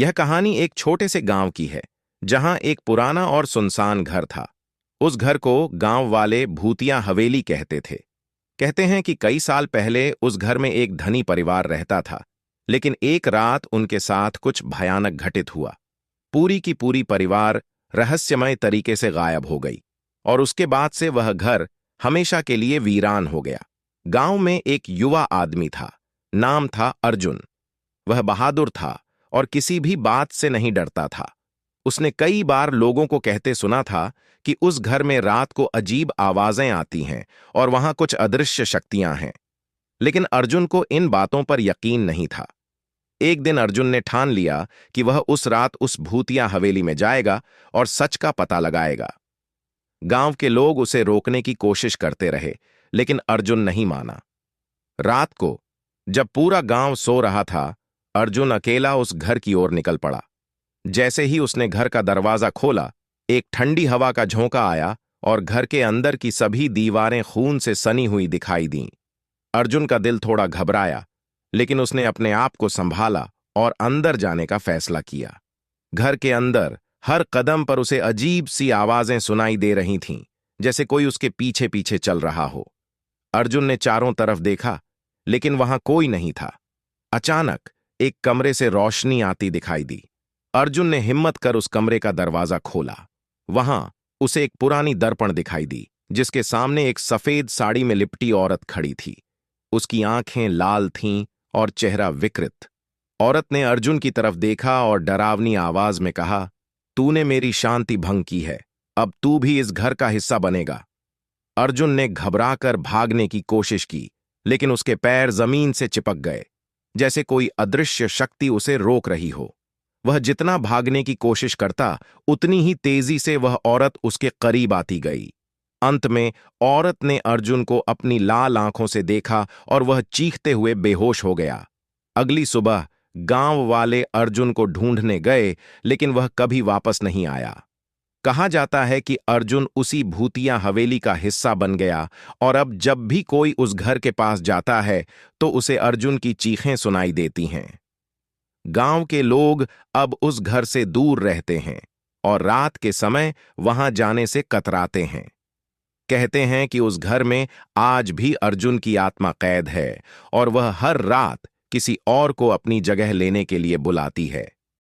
यह कहानी एक छोटे से गांव की है, जहां एक पुराना और सुनसान घर था। उस घर को गांव वाले भूतिया हवेली कहते थे। कहते हैं कि कई साल पहले उस घर में एक धनी परिवार रहता था, लेकिन एक रात उनके साथ कुछ भयानक घटित हुआ। पूरी की पूरी परिवार रहस्यमय तरीके से गायब हो गई, और उसके बाद से वह घर हमेशा के लिए वीरान हो गया। गांव में एक युवा आदमी था, नाम था अर्जुन। वह बहादुर था और किसी भी बात से नहीं डरता था। उसने कई बार लोगों को कहते सुना था कि उस घर में रात को अजीब आवाजें आती हैं और वहां कुछ अदृश्य शक्तियां हैं। लेकिन अर्जुन को इन बातों पर यकीन नहीं था। एक दिन अर्जुन ने ठान लिया कि वह उस रात उस भूतिया हवेली में जाएगा और सच का पता लगाएगा। गांव के लोग उसे रोकने की कोशिश करते रहे, लेकिन अर्जुन नहीं माना। रात को जब पूरा गांव सो रहा था, अर्जुन अकेला उस घर की ओर निकल पड़ा। जैसे ही उसने घर का दरवाजा खोला, एक ठंडी हवा का झोंका आया और घर के अंदर की सभी दीवारें खून से सनी हुई दिखाई दीं। अर्जुन का दिल थोड़ा घबराया, लेकिन उसने अपने आप को संभाला और अंदर जाने का फैसला किया। घर के अंदर हर कदम पर उसे अजीब सी आवाजें सुनाई दे रही थीं, जैसे कोई उसके पीछे पीछे चल रहा हो। अर्जुन ने चारों तरफ देखा, लेकिन वहां कोई नहीं था। अचानक एक कमरे से रोशनी आती दिखाई दी। अर्जुन ने हिम्मत कर उस कमरे का दरवाजा खोला। वहां उसे एक पुरानी दर्पण दिखाई दी, जिसके सामने एक सफेद साड़ी में लिपटी औरत खड़ी थी। उसकी आंखें लाल थीं और चेहरा विकृत। औरत ने अर्जुन की तरफ देखा और डरावनी आवाज में कहा, तूने मेरी शांति भंग की है, अब तू भी इस घर का हिस्सा बनेगा। अर्जुन ने घबराकर भागने की कोशिश की, लेकिन उसके पैर जमीन से चिपक गए, जैसे कोई अदृश्य शक्ति उसे रोक रही हो। वह जितना भागने की कोशिश करता, उतनी ही तेजी से वह औरत उसके करीब आती गई। अंत में औरत ने अर्जुन को अपनी लाल आंखों से देखा और वह चीखते हुए बेहोश हो गया। अगली सुबह गांव वाले अर्जुन को ढूंढने गए, लेकिन वह कभी वापस नहीं आया। कहा जाता है कि अर्जुन उसी भूतिया हवेली का हिस्सा बन गया, और अब जब भी कोई उस घर के पास जाता है तो उसे अर्जुन की चीखें सुनाई देती हैं। गांव के लोग अब उस घर से दूर रहते हैं और रात के समय वहां जाने से कतराते हैं। कहते हैं कि उस घर में आज भी अर्जुन की आत्मा कैद है और वह हर रात किसी और को अपनी जगह लेने के लिए बुलाती है।